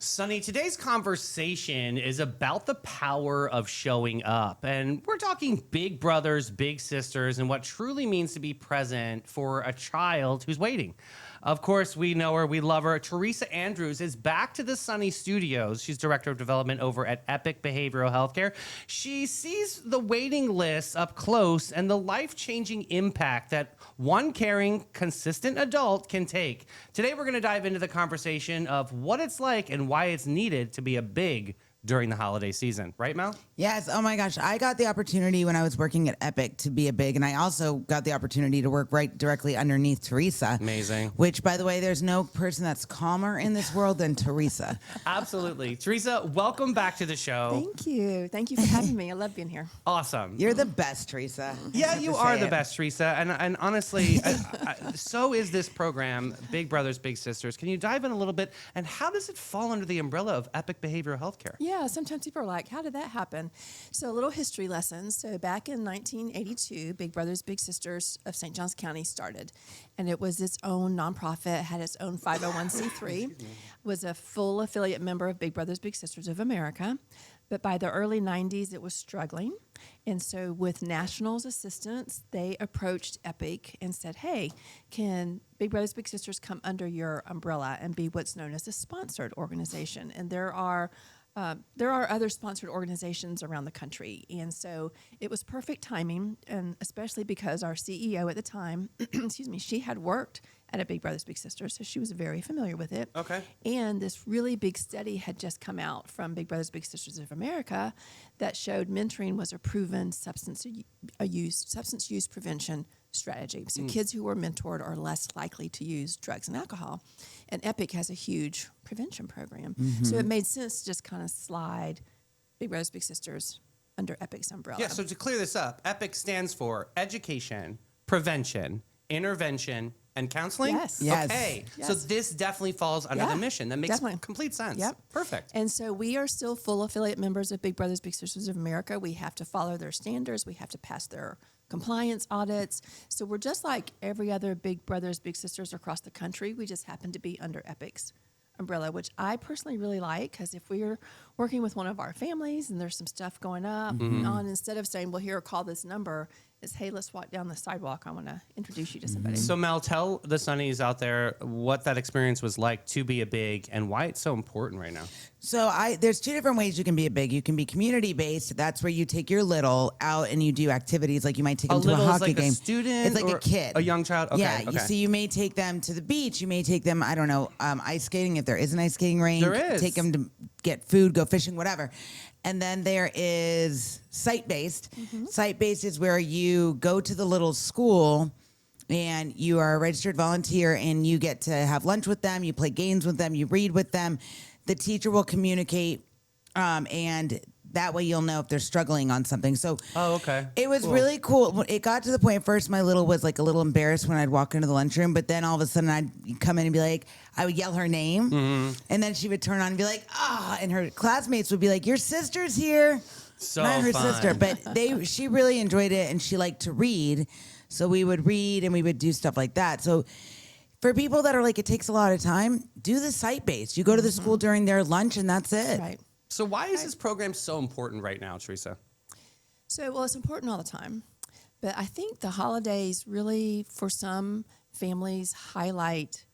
Sonny, today's conversation is about the power of showing up. And we're talking big brothers, big sisters, and what truly means to be present for a child who's waiting. Of course, we know her, we love her. Teresa Andrews is back to the Sonny Studios. She's Director of Development over at Epic Behavioral Healthcare. She sees the waiting lists up close and the life-changing impact that one caring, consistent adult can take. Today, we're going to dive into the conversation of what it's like and why it's needed to be a big during the holiday season. Right, Mel? Yes. Oh my gosh. I got the opportunity when I was working at Epic to be a big, and I also got the opportunity to work right directly underneath Teresa. Amazing. Which, by the way, there's no person that's calmer in this world than Teresa. Absolutely. Teresa, welcome back to the show. Thank you. Thank you for having me. I love being here. Awesome. You're the best, Teresa. Yeah, you are the best, Teresa. And honestly, so is this program, Big Brothers, Big Sisters. Can you dive in a little bit? And how does it fall under the umbrella of Epic Behavioral Healthcare? Yeah, sometimes people are like, how did that happen? So a little history lesson. So back in 1982, Big Brothers Big Sisters of St. Johns County started. And it was its own nonprofit, had its own 501c3, was a full affiliate member of Big Brothers Big Sisters of America. But by the early 90s, it was struggling. And so with National's assistance, they approached Epic and said, hey, can Big Brothers Big Sisters come under your umbrella and be what's known as a sponsored organization? And there are other sponsored organizations around the country. And so it was perfect timing, and especially because our CEO at the time, excuse me, she had worked at a Big Brothers Big Sisters, so she was very familiar with it. Okay. And this really big study had just come out from Big Brothers Big Sisters of America that showed mentoring was a proven substance use prevention strategy. So kids who were mentored are less likely to use drugs and alcohol. And Epic has a huge prevention program. So it made sense to just kind of slide Big Brothers Big Sisters under Epic's umbrella. Yeah, so to clear this up, EPIC stands for Education, Prevention, Intervention, and Counseling? Yes. Yes. Okay, Yes. so this definitely falls under the mission. That makes definitely. complete sense. Yep. Perfect. And so we are still full affiliate members of Big Brothers Big Sisters of America. We have to follow their standards. We have to pass their compliance audits. So we're just like every other Big Brothers Big Sisters across the country. We just happen to be under Epic's umbrella, which I personally really like, because if we're working with one of our families and there's some stuff going up and on, instead of saying, well, here, call this number, it's, hey, let's walk down the sidewalk. I want to introduce you to somebody. So Mel, tell the Sonnies out there what that experience was like to be a big and why it's so important right now. So there's two different ways you can be a big. You can be community-based. That's where you take your little out and you do activities, like you might take them to a hockey like game. A student It's like or a kid. A young child? Okay, yeah, okay. so you may take them to the beach. You may take them, I don't know, ice skating if there is an ice skating rink. There is. Take them to get food, go fishing, whatever. And then there is site-based. Site-based is where you go to the little school and you are a registered volunteer and you get to have lunch with them, you play games with them, you read with them. The teacher will communicate, and that way you'll know if they're struggling on something. So it was really cool. It got to the point first my little was like a little embarrassed when I'd walk into the lunchroom, but then all of a sudden I'd come in and be like, I would yell her name, and then she would turn on and be like, and her classmates would be like, your sister's here. So Not her fun. sister, but she really enjoyed it, and she liked to read. So we would read and we would do stuff like that. So for people that are like, it takes a lot of time, do the site-based. You go to the school during their lunch and that's it. Right. So why is this program so important right now, Teresa? So, well, it's important all the time. But I think the holidays really, for some families, highlight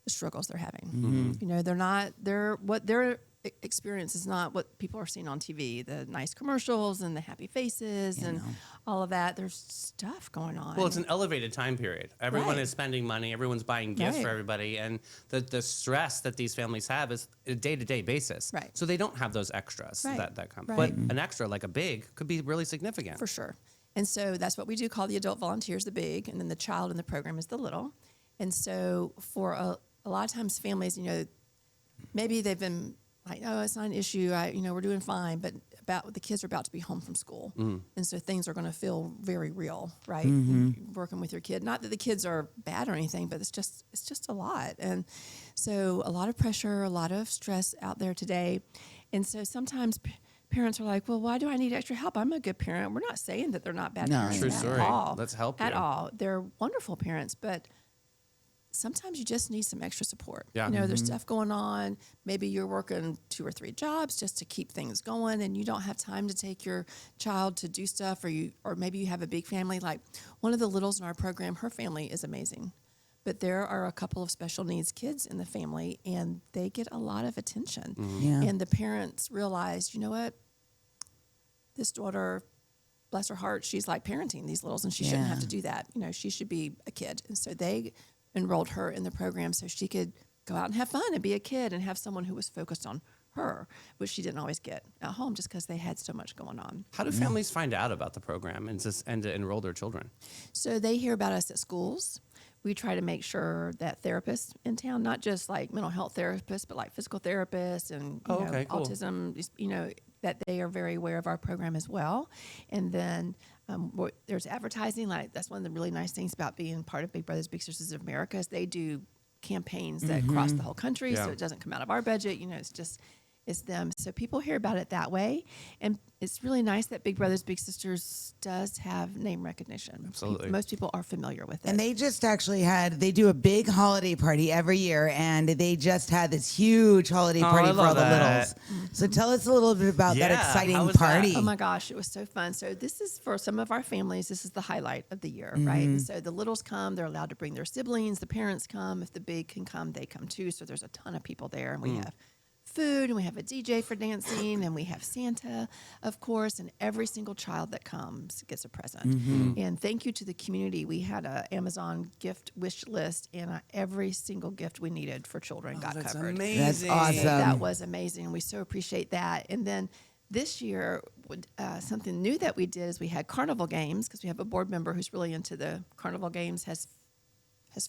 the struggles they're having. You know, what their experience is not what people are seeing on TV, the nice commercials and the happy faces and all of that. There's stuff going on. Well, it's an elevated time period. Everyone Right. is spending money. Everyone's buying gifts Right. for everybody. And the stress that these families have is a day-to-day basis. Right. So they don't have those extras Right. that come. Right. But an extra, like a big, could be really significant. For sure. And so that's what we do call the adult volunteers, the big, and then the child in the program is the little. And so for a lot of times families, you know, maybe they've been like, oh, it's not an issue. We're doing fine. But the kids are about to be home from school. And so things are going to feel very real, right? Working with your kid. Not that the kids are bad or anything, but it's just a lot. And so a lot of pressure, a lot of stress out there today. And so sometimes parents are like, well, why do I need extra help? I'm a good parent. We're not saying that they're not bad parents True at story. all. Let's help At you. all. They're wonderful parents, but sometimes you just need some extra support. Yeah. You know, there's stuff going on. Maybe you're working 2 or 3 jobs just to keep things going, and you don't have time to take your child to do stuff, or maybe you have a big family. Like one of the littles in our program, her family is amazing. But there are a couple of special needs kids in the family, and they get a lot of attention. Yeah. And the parents realize, you know what? This daughter, bless her heart, she's like parenting these littles, and she shouldn't have to do that. You know, she should be a kid. And so they enrolled her in the program so she could go out and have fun and be a kid and have someone who was focused on her, which she didn't always get at home just because they had so much going on. How do families find out about the program and to enroll their children? So they hear about us at schools. We try to make sure that therapists in town, not just like mental health therapists, but like physical therapists and you know, okay, cool. autism, you know, that they are very aware of our program as well. And then there's advertising. Like that's one of the really nice things about being part of Big Brothers Big Sisters of America is they do campaigns that cross the whole country, so it doesn't come out of our budget. You know, it's them. So people hear about it that way, and it's really nice that Big Brothers Big Sisters does have name recognition. Absolutely. Most people are familiar with it. And they just actually they do a big holiday party every year, and they just had this huge holiday party I for all love the that. littles. So tell us a little bit about that Yeah, how exciting was that? party. Oh my gosh, it was so fun. So this is for some of our families, this is the highlight of the year, right? And so the littles come, they're allowed to bring their siblings, the parents come. If the big can come, they come too. So there's a ton of people there, and we have food, and we have a DJ for dancing, and we have Santa, of course, and every single child that comes gets a present. And thank you to the community. We had an Amazon gift wish list, and every single gift we needed for children got That's covered. amazing. That's awesome. So that was amazing, and we so appreciate that. And then this year, something new that we did is we had carnival games because we have a board member who's really into the carnival games, has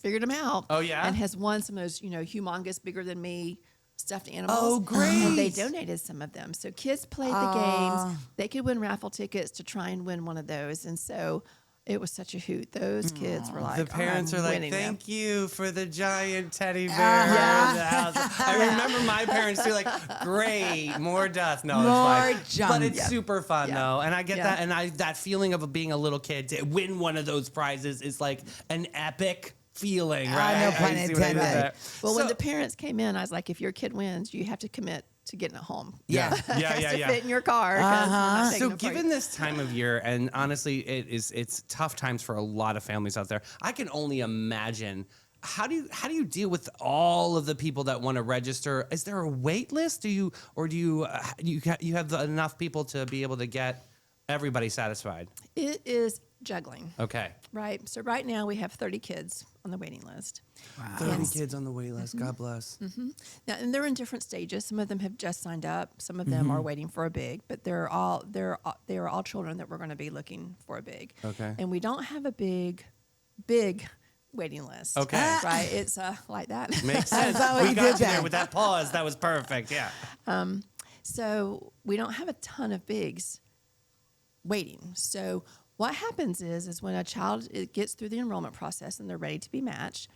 figured them out. Oh, yeah? And has won some of those, you know, humongous, bigger than me stuffed animals. Oh, great. And they donated some of them. So kids played the games. They could win raffle tickets to try and win one of those. And so it was such a hoot. Those kids were like, The parents I'm are like, winning them. thank you for the giant teddy bear in the house. I remember my parents too, like, great, more dust. No, More it's fine. junk. But it's Yeah. super fun, Yeah. though. And I get Yeah. that. And that feeling of being a little kid to win one of those prizes is like an epic feeling, right? no I pun see what I did intended. there. Well, when So- the parents came in, I was like, if your kid wins, you have to commit to getting it home. Yeah, It has to fit in your car. 'cause we're not taking So it apart. given this time of year, and honestly, it's tough times for a lot of families out there. I can only imagine how do you deal with all of the people that want to register? Is there a wait list? Do you have enough people to be able to get everybody satisfied? It is juggling, Okay, right? So right now we have 30 kids on the waiting list. 30 kids on the wait list. God bless. Now, and they're in different stages. Some of them have just signed up. Some of them are waiting for a big, but they are all children that we're going to be looking for a big. Okay. And we don't have a big waiting list. Okay. Right? It's like that. Makes sense. not what We you got did you there then. with that pause. That was perfect. Yeah. So we don't have a ton of bigs waiting. So what happens is when a child gets through the enrollment process and they're ready to be matched,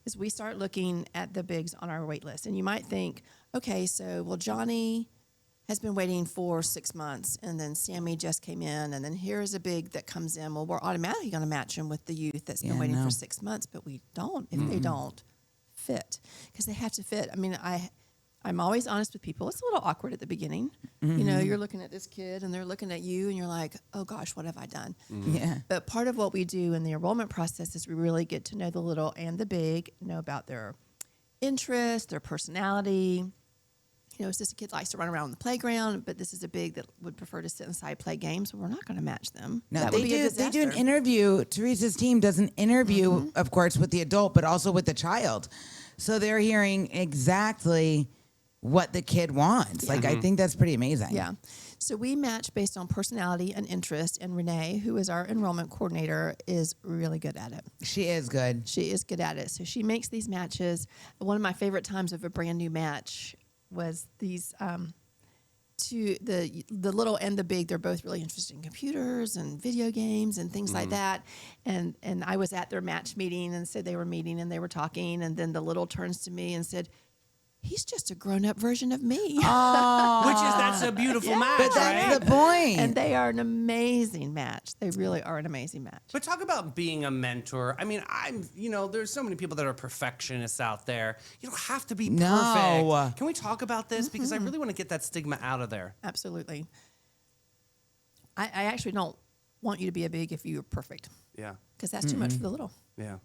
is we start looking at the bigs on our wait list. And you might think, okay, so well, Johnny has been waiting for 6 months, and then Sammy just came in, and then here's a big that comes in. Well, we're automatically going to match him with the youth that's been Yeah, waiting no. for 6 months, but we don't if they don't fit, because they have to fit. I mean, I'm always honest with people. It's a little awkward at the beginning. You know, you're looking at this kid, and they're looking at you, and you're like, oh gosh, what have I done? Yeah. But part of what we do in the enrollment process is we really get to know the little and the big, know about their interests, their personality. You know, it's just a kid likes to run around on the playground, but this is a big that would prefer to sit inside, play games. We're not going to match them. No, That would they be a do. They do an disaster. interview. Teresa's team does an interview, of course, with the adult, but also with the child. So they're hearing exactly what the kid wants. Like, I think that's pretty amazing. Yeah. So we match based on personality and interest, and Renee, who is our enrollment coordinator, is really good at it. She is good. She is good at it. So she makes these matches. One of my favorite times of a brand new match was these two, the little and the big. They're both really interested in computers and video games and things like that. And I was at their match meeting, and said they were meeting and they were talking, and then the little turns to me and said, he's just a grown-up version of me. That's a beautiful match, But that's right? the point. And they are an amazing match. They really are an amazing match. But talk about being a mentor. I mean, there's so many people that are perfectionists out there. You don't have to be perfect. No. Can we talk about this? Because I really want to get that stigma out of there. Absolutely. I actually don't want you to be a big if you're perfect, Yeah. because that's too much for the little. Yeah.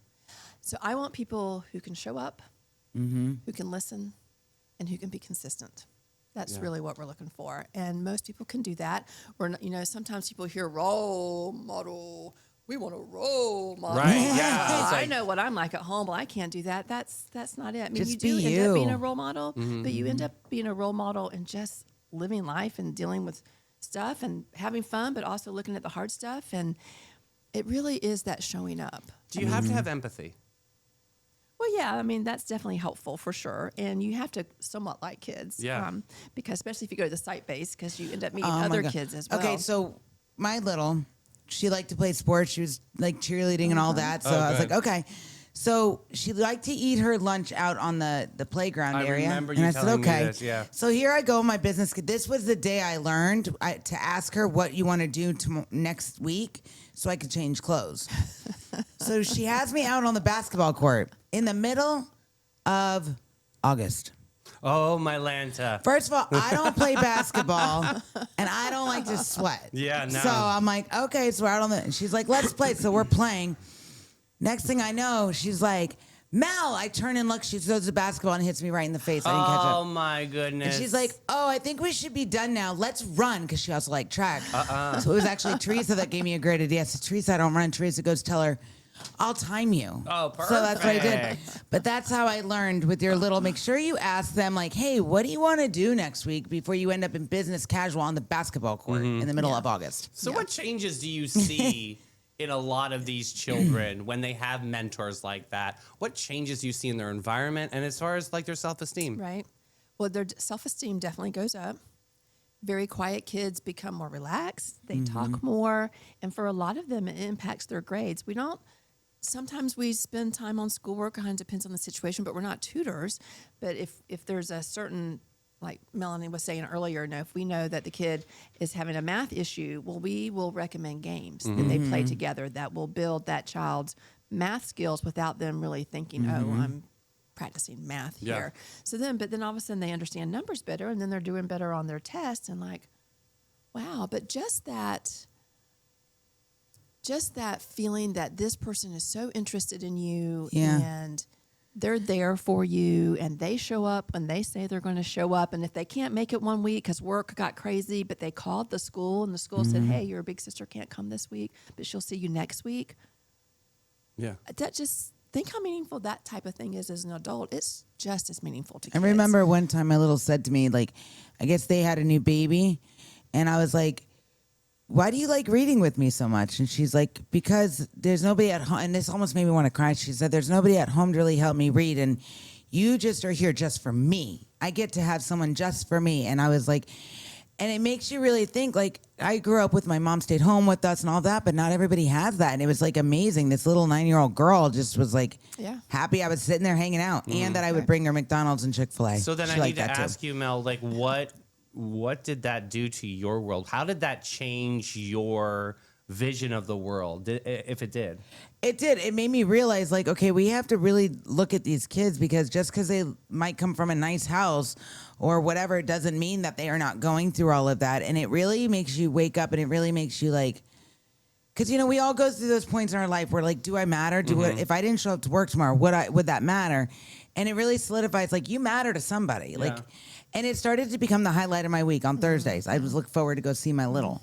So I want people who can show up, who can listen, and who can be consistent. That's really what we're looking for. And most people can do that. We're not, sometimes people hear role model. We want a role model. Right, yeah. It's I like- know what I'm like at home, but I can't do that. That's not it. I mean, Just you do be end up being you. a role model, but you end up being a role model and just living life and dealing with stuff and having fun, but also looking at the hard stuff. And it really is that showing up. Do you have to have empathy? Well, yeah, I mean, that's definitely helpful for sure. And you have to somewhat like kids. Yeah. Because especially if you go to the site base, because you end up meeting Oh my other God. kids as well. Okay, so my little, she liked to play sports. She was like cheerleading and all that. So Oh, I was good. like, okay. So she liked to eat her lunch out on the playground I area. remember and you I said, telling me okay. this, yeah. So here I go, my business. This was the day I learned to ask her what you want to do next week so I could change clothes. So she has me out on the basketball court in the middle of August. Oh, my Lanta. First of all, I don't play basketball, and I don't like to sweat. Yeah, no. So I'm like, okay, so we're out on the. And she's like, let's play. So we're playing. Next thing I know, she's like, Mel. I turn and look. She throws the basketball and hits me right in the face. I didn't catch Oh, it. my goodness. And she's like, oh, I think we should be done now. Let's run, because she also liked track. So it was actually Teresa that gave me a great idea. So Teresa, I don't run. Teresa goes, tell her, I'll time you. Oh, So that's what I did. perfect. But that's how I learned with your little. Make sure you ask them, like, hey, what do you want to do next week before you end up in business casual on the basketball court in the middle of August? So what changes do you see in a lot of these children when they have mentors like that? What changes do you see in their environment and as far as like their self-esteem? Right. Well, their self-esteem definitely goes up. Very quiet kids become more relaxed. They talk more. And for a lot of them, it impacts their grades. Sometimes we spend time on schoolwork, kind of depends on the situation, but we're not tutors. But if there's a certain, like Melanie was saying earlier, if we know that the kid is having a math issue, well, we will recommend games that they play together that will build that child's math skills without them really thinking, oh, I'm practicing math Yeah. here. But then all of a sudden they understand numbers better, and then they're doing better on their tests, and like, wow, but just that feeling that this person is so interested in you Yeah. and they're there for you, and they show up and they say they're going to show up. And if they can't make it one week because work got crazy, but they called the school and the school said, hey, your big sister can't come this week, but she'll see you next week. Yeah. That just, think how meaningful that type of thing is as an adult. It's just as meaningful to I kids. remember one time my little said to me, like, I guess they had a new baby. And I was like, why do you like reading with me so much? And she's like, because there's nobody at home. And this almost made me want to cry. She said, there's nobody at home to really help me read. And you just are here just for me. I get to have someone just for me. And I was like, and it makes you really think, like, I grew up with my mom stayed home with us and all that, but not everybody has that. And it was like amazing. This little 9-year-old girl just was like happy I was sitting there hanging out and that I would bring her McDonald's and Chick-fil-A. So then She I need liked to that too. ask you, Mel, like what did that do to your world? How did that change your vision of the world, if it did? It did. It made me realize, like, okay, we have to really look at these kids, because just because they might come from a nice house or whatever, it doesn't mean that they are not going through all of that. And it really makes you wake up, and it really makes you like, because, we all go through those points in our life where, like, do I matter? If I didn't show up to work tomorrow, would that matter? And it really solidifies, like, you matter to somebody. Like, and it started to become the highlight of my week on Thursdays. I was looking forward to go see my little,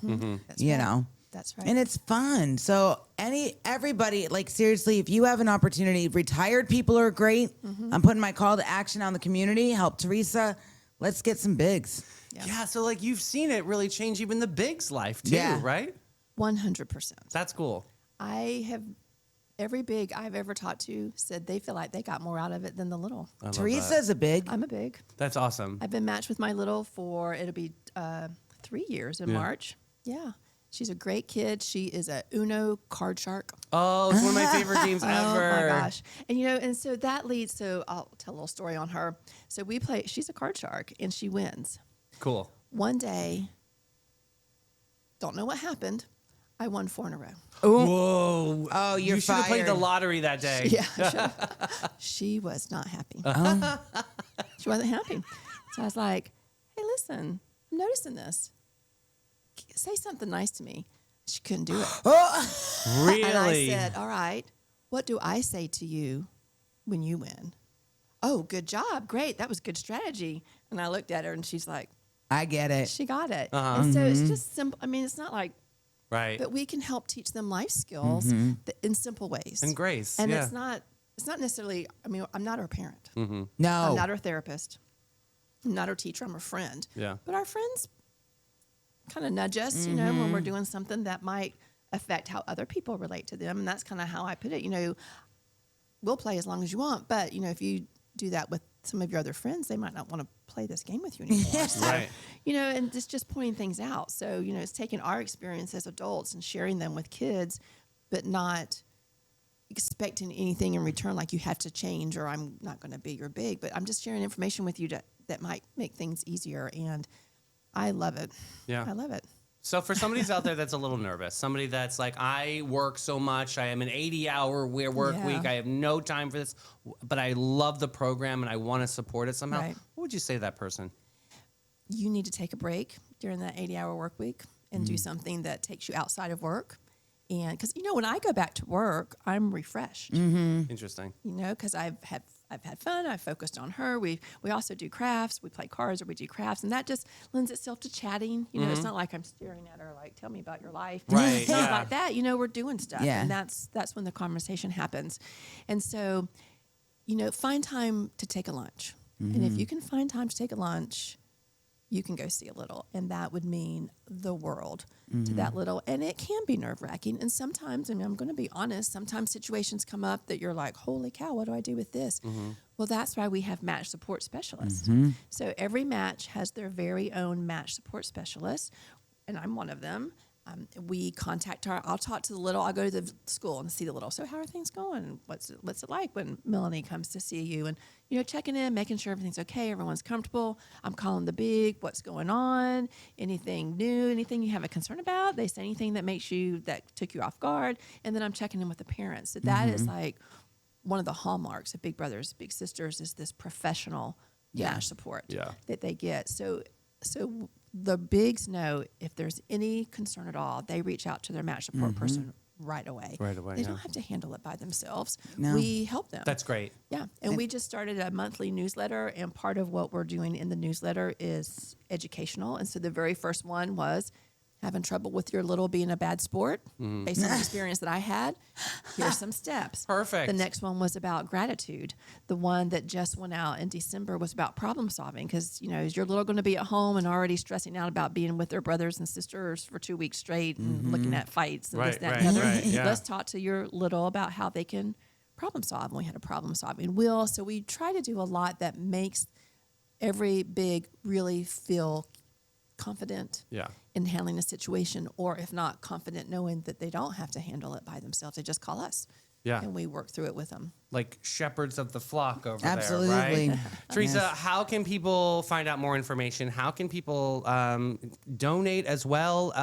That's you right. know. That's right. And it's fun. So everybody, like, seriously, if you have an opportunity, retired people are great. I'm putting my call to action on the community. Help Teresa. Let's get some bigs. Yeah. So like you've seen it really change even the big's life too, Yeah. right? 100%. That's cool. Every big I've ever talked to said they feel like they got more out of it than the little. I love Teresa's a big. I'm a big. That's awesome. I've been matched with my little for, it'll be 3 years in March. Yeah. She's a great kid. She is a Uno card shark. Oh, it's one of my favorite games ever. Oh my gosh. And and so that leads, so I'll tell a little story on her. So we play, she's a card shark and she wins. Cool. One day, don't know what happened. I won 4 in a row. Whoa. Oh, you're You should have played the fired. lottery that day. Yeah. She was not happy. She wasn't happy. So I was like, hey, listen, I'm noticing this. Say something nice to me. She couldn't do it. Really? And I said, all right, what do I say to you when you win? Oh, good job. Great. That was good strategy. And I looked at her and she's like, I get it. she got it. Uh-huh. And so it's just simple. I mean, it's not like, Right. but we can help teach them life skills in simple ways. And grace. And yeah. it's not necessarily, I mean, I'm not her parent. Mm-hmm. No. I'm not her therapist. I'm not her teacher. I'm her friend. Yeah. But our friends kind of nudge us, when we're doing something that might affect how other people relate to them. And that's kind of how I put it. We'll play as long as you want. But, if you do that with some of your other friends, they might not want to play this game with you anymore. So, Right. and it's just pointing things out. So, it's taking our experience as adults and sharing them with kids, but not expecting anything in return, like you have to change or I'm not going to be your big. But I'm just sharing information with you that might make things easier. And I love it. Yeah. I love it. So for somebody out there that's a little nervous, somebody that's like, I work so much, I am an 80-hour work Yeah. week, I have no time for this, but I love the program and I want to support it somehow. Right. What would you say to that person? You need to take a break during that 80-hour work week and do something that takes you outside of work. And because, when I go back to work, I'm refreshed, Interesting. because I've had fun. I've focused on her. We also do crafts. We play cards or we do crafts. And that just lends itself to chatting. It's not like I'm staring at her like, tell me about your life. Right, It's not yeah. like that. We're doing stuff. Yeah. And that's when the conversation happens. And so, find time to take a lunch. And if you can find time to take a lunch, you can go see a little. And that would mean the world to that little. And it can be nerve-wracking. And sometimes, I'm going to be honest, sometimes situations come up that you're like, holy cow, what do I do with this? Well, that's why we have match support specialists. So every match has their very own match support specialist. And I'm one of them. We contact I'll talk to the little, I'll go to the school and see the little. So how are things going? What's it like when Melanie comes to see you? And, checking in, making sure everything's okay, everyone's comfortable. I'm calling the big, what's going on? Anything new, anything you have a concern about? They say anything that took you off guard. And then I'm checking in with the parents. So that is like one of the hallmarks of Big Brothers, Big Sisters is this professional match support that they get. So the bigs know if there's any concern at all, they reach out to their match support person right away. Right away, They yeah. don't have to handle it by themselves. No. We help them. That's great. Yeah. And we just started a monthly newsletter, and part of what we're doing in the newsletter is educational. And so the very first one was having trouble with your little being a bad sport. Based on the experience that I had, here's some steps. Perfect. The next one was about gratitude. The one that just went out in December was about problem solving because, is your little going to be at home and already stressing out about being with their brothers and sisters for 2 weeks straight and looking at fights and this, that, and the other. Right, yeah. Let's talk to your little about how they can problem solve. And we had a problem solving wheel. So we try to do a lot that makes every big really feel confident Yeah. in handling a situation, or if not confident knowing that they don't have to handle it by themselves. They just call us. Yeah. And we work through it with them. Like shepherds of the flock over Absolutely. there, right? Teresa, Yes. how can people find out more information? How can people donate as well?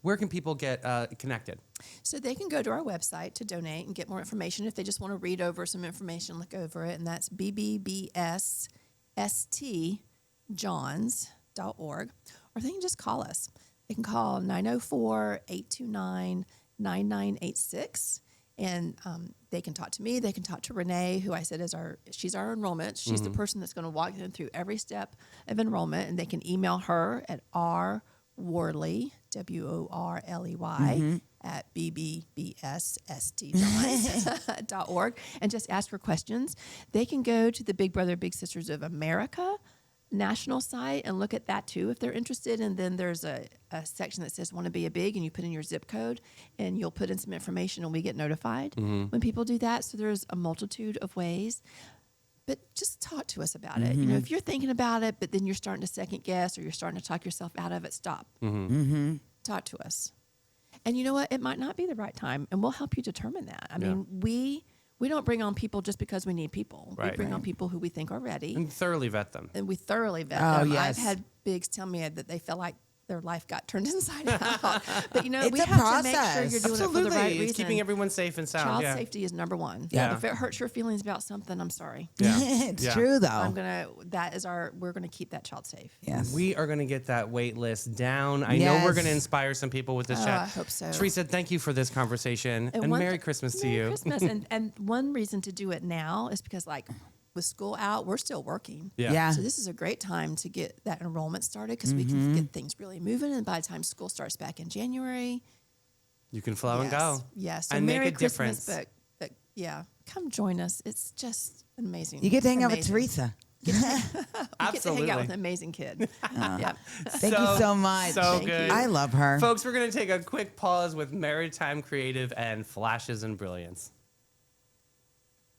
Where can people get connected? So they can go to our website to donate and get more information if they just want to read over some information, look over it. And that's bbbsstjohns.org. Or they can just call us. They can call 904-829-9986. And they can talk to me. They can talk to Renee, who I said she's our enrollment. She's the person that's going to walk them through every step of enrollment. And they can email her at rworley, WORLEY, at bbbsstjohns.org and just ask her questions. They can go to the Big Brother Big Sisters of America national site and look at that too if they're interested. And then there's a section that says want to be a big, and you put in your zip code and you'll put in some information and we get notified when people do that. So there's a multitude of ways, but just talk to us about it. If you're thinking about it, but then you're starting to second guess or you're starting to talk yourself out of it, stop. Talk to us. And you know what? It might not be the right time, and we'll help you determine that. I mean, we don't bring on people just because we need people. Right. We bring on people who we think are ready. And thoroughly vet them. And we thoroughly vet Oh, them. yes. I've had bigs tell me that they feel like their life got turned inside out. But you know, It's we a have to make sure process. you're doing Absolutely. it for the right It's reason. keeping everyone safe and sound. Child yeah. safety is number one. Yeah. If it hurts your feelings about something, I'm sorry. Yeah. It's Yeah. true though. We're gonna keep that child safe. Yes. We are going to get that wait list down. I know we're Yes. going to inspire some people with this chat. I hope so. Teresa, thank you for this conversation. And one Merry th- Christmas to Merry you. Christmas. And one reason to do it now is because, like, with school out, we're still working. Yeah. So this is a great time to get that enrollment started because we can get things really moving. And by the time school starts back in January, You can flow and go. Yes. So and Merry make a Christmas, difference. but yeah, come join us. It's just amazing. You get to hang out with Amazing. Teresa. We get to Absolutely. hang out with an amazing kid. Yeah. Thank you so much. So Thank good. you. I love her. Folks, we're going to take a quick pause with Maritime Creative and Flashes and Brilliance.